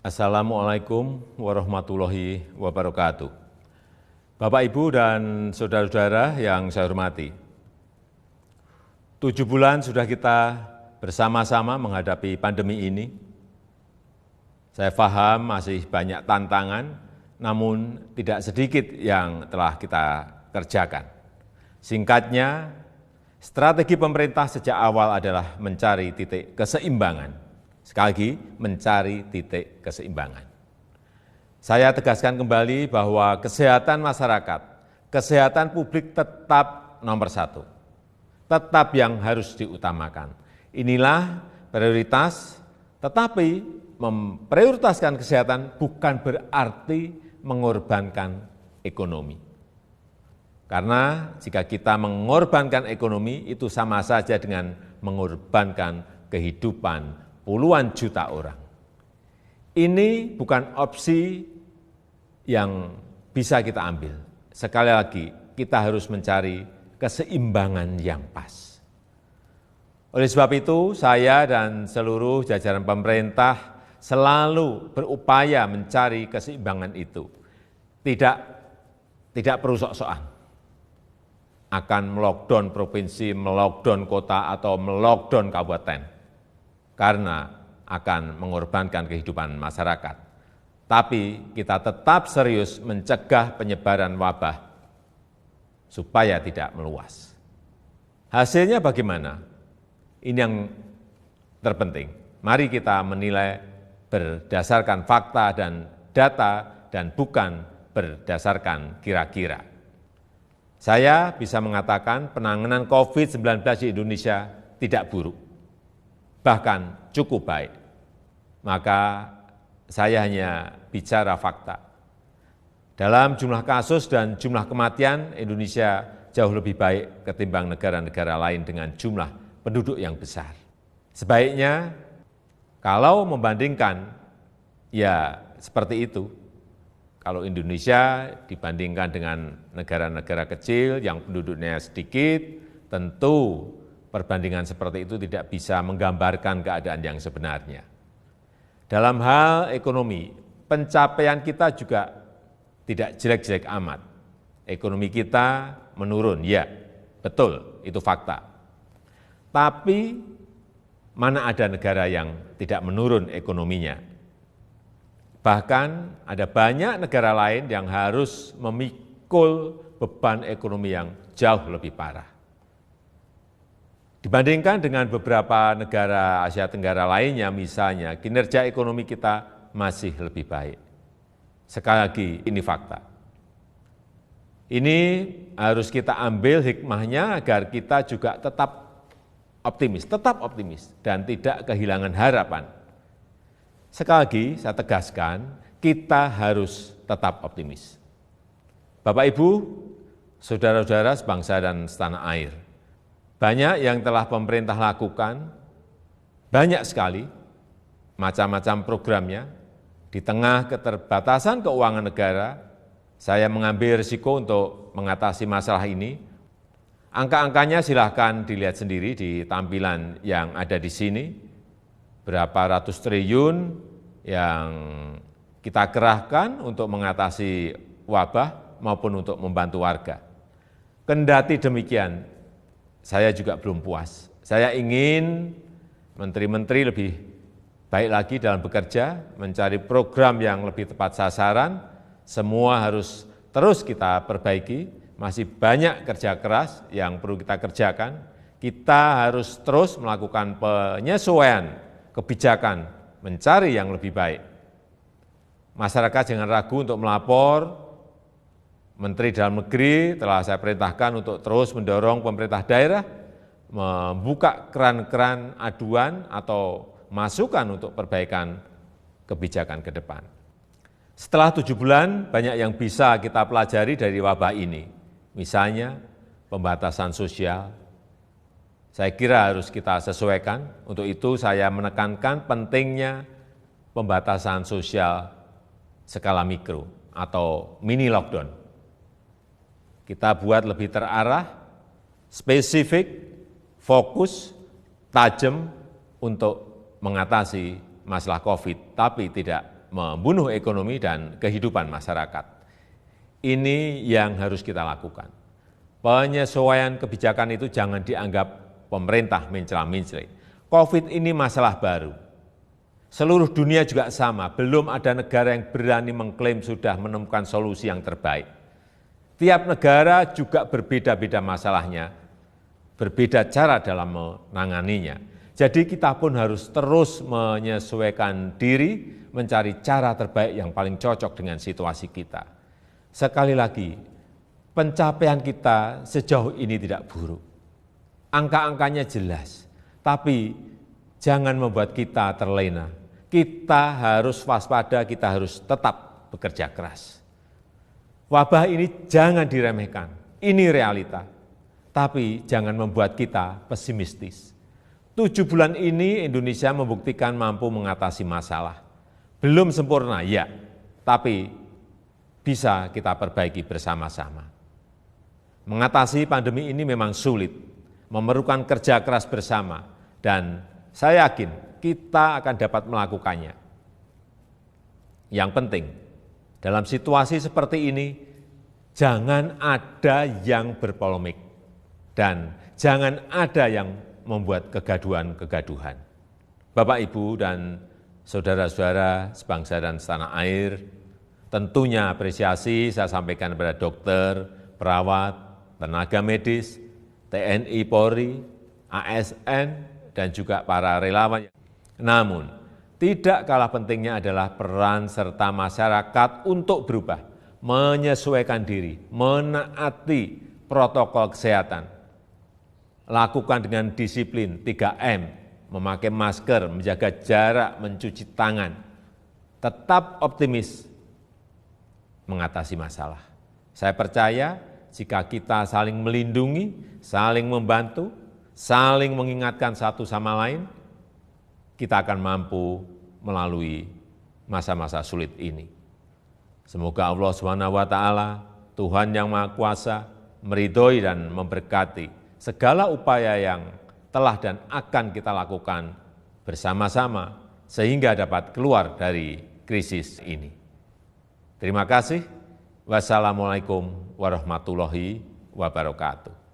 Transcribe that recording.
Assalamualaikum warahmatullahi wabarakatuh. Bapak, Ibu, dan saudara-saudara yang saya hormati, 7 bulan sudah kita bersama-sama menghadapi pandemi ini. Saya paham masih banyak tantangan, namun tidak sedikit yang telah kita kerjakan. Singkatnya, strategi pemerintah sejak awal adalah mencari titik keseimbangan. Sekali lagi, mencari titik keseimbangan. Saya tegaskan kembali bahwa kesehatan masyarakat, kesehatan publik tetap nomor 1. Tetap yang harus diutamakan. Inilah prioritas, tetapi memprioritaskan kesehatan bukan berarti mengorbankan ekonomi. Karena jika kita mengorbankan ekonomi, itu sama saja dengan mengorbankan kehidupan puluhan juta orang. Ini bukan opsi yang bisa kita ambil. Sekali lagi, kita harus mencari keseimbangan yang pas. Oleh sebab itu, saya dan seluruh jajaran pemerintah selalu berupaya mencari keseimbangan itu. Tidak perlu sok-sokan akan melockdown provinsi, melockdown kota, atau melockdown kabupaten. Karena akan mengorbankan kehidupan masyarakat. Tapi kita tetap serius mencegah penyebaran wabah supaya tidak meluas. Hasilnya bagaimana? Ini yang terpenting. Mari kita menilai berdasarkan fakta dan data dan bukan berdasarkan kira-kira. Saya bisa mengatakan penanganan COVID-19 di Indonesia tidak buruk, bahkan cukup baik. Maka saya hanya bicara fakta. Dalam jumlah kasus dan jumlah kematian, Indonesia jauh lebih baik ketimbang negara-negara lain dengan jumlah penduduk yang besar. Sebaiknya, kalau membandingkan, ya seperti itu. Kalau Indonesia dibandingkan dengan negara-negara kecil yang penduduknya sedikit, tentu perbandingan seperti itu tidak bisa menggambarkan keadaan yang sebenarnya. Dalam hal ekonomi, pencapaian kita juga tidak jelek-jelek amat. Ekonomi kita menurun, ya, betul, itu fakta. Tapi mana ada negara yang tidak menurun ekonominya? Bahkan ada banyak negara lain yang harus memikul beban ekonomi yang jauh lebih parah. Dibandingkan dengan beberapa negara Asia Tenggara lainnya, misalnya, kinerja ekonomi kita masih lebih baik. Sekali lagi, ini fakta. Ini harus kita ambil hikmahnya agar kita juga tetap optimis, dan tidak kehilangan harapan. Sekali lagi, saya tegaskan, kita harus tetap optimis. Bapak, Ibu, saudara-saudara sebangsa dan setanah air, banyak yang telah pemerintah lakukan, banyak sekali macam-macam programnya. Di tengah keterbatasan keuangan negara, saya mengambil risiko untuk mengatasi masalah ini. Angka-angkanya silahkan dilihat sendiri di tampilan yang ada di sini. Berapa ratus triliun yang kita kerahkan untuk mengatasi wabah maupun untuk membantu warga. Kendati demikian, saya juga belum puas. Saya ingin menteri-menteri lebih baik lagi dalam bekerja, mencari program yang lebih tepat sasaran. Semua harus terus kita perbaiki. Masih banyak kerja keras yang perlu kita kerjakan. Kita harus terus melakukan penyesuaian kebijakan, mencari yang lebih baik. Masyarakat jangan ragu untuk melapor. Menteri Dalam Negeri telah saya perintahkan untuk terus mendorong pemerintah daerah membuka keran-keran aduan atau masukan untuk perbaikan kebijakan ke depan. Setelah 7 bulan, banyak yang bisa kita pelajari dari wabah ini. Misalnya, pembatasan sosial. Saya kira harus kita sesuaikan. Untuk itu saya menekankan pentingnya pembatasan sosial skala mikro atau mini lockdown. Kita buat lebih terarah, spesifik, fokus, tajam untuk mengatasi masalah COVID, tapi tidak membunuh ekonomi dan kehidupan masyarakat. Ini yang harus kita lakukan. Penyesuaian kebijakan itu jangan dianggap pemerintah mencela-mencela. COVID ini masalah baru. Seluruh dunia juga sama, belum ada negara yang berani mengklaim sudah menemukan solusi yang terbaik. Tiap negara juga berbeda-beda masalahnya, berbeda cara dalam menanganinya. Jadi kita pun harus terus menyesuaikan diri, mencari cara terbaik yang paling cocok dengan situasi kita. Sekali lagi, pencapaian kita sejauh ini tidak buruk. Angka-angkanya jelas, tapi jangan membuat kita terlena. Kita harus waspada, kita harus tetap bekerja keras. Wabah ini jangan diremehkan, ini realita. Tapi jangan membuat kita pesimistis. 7 bulan ini Indonesia membuktikan mampu mengatasi masalah. Belum sempurna, ya, tapi bisa kita perbaiki bersama-sama. Mengatasi pandemi ini memang sulit, memerlukan kerja keras bersama, dan saya yakin kita akan dapat melakukannya. Yang penting, dalam situasi seperti ini, jangan ada yang berpolemik, dan jangan ada yang membuat kegaduhan-kegaduhan. Bapak, Ibu, dan saudara-saudara sebangsa dan setanah air, tentunya apresiasi saya sampaikan kepada dokter, perawat, tenaga medis, TNI, Polri, ASN, dan juga para relawan. Namun, tidak kalah pentingnya adalah peran serta masyarakat untuk berubah, menyesuaikan diri, menaati protokol kesehatan. Lakukan dengan disiplin 3M, memakai masker, menjaga jarak, mencuci tangan. Tetap optimis mengatasi masalah. Saya percaya jika kita saling melindungi, saling membantu, saling mengingatkan satu sama lain, kita akan mampu melalui masa-masa sulit ini. Semoga Allah SWT, Tuhan yang Maha Kuasa, meridhoi dan memberkati segala upaya yang telah dan akan kita lakukan bersama-sama sehingga dapat keluar dari krisis ini. Terima kasih. Wassalamualaikum warahmatullahi wabarakatuh.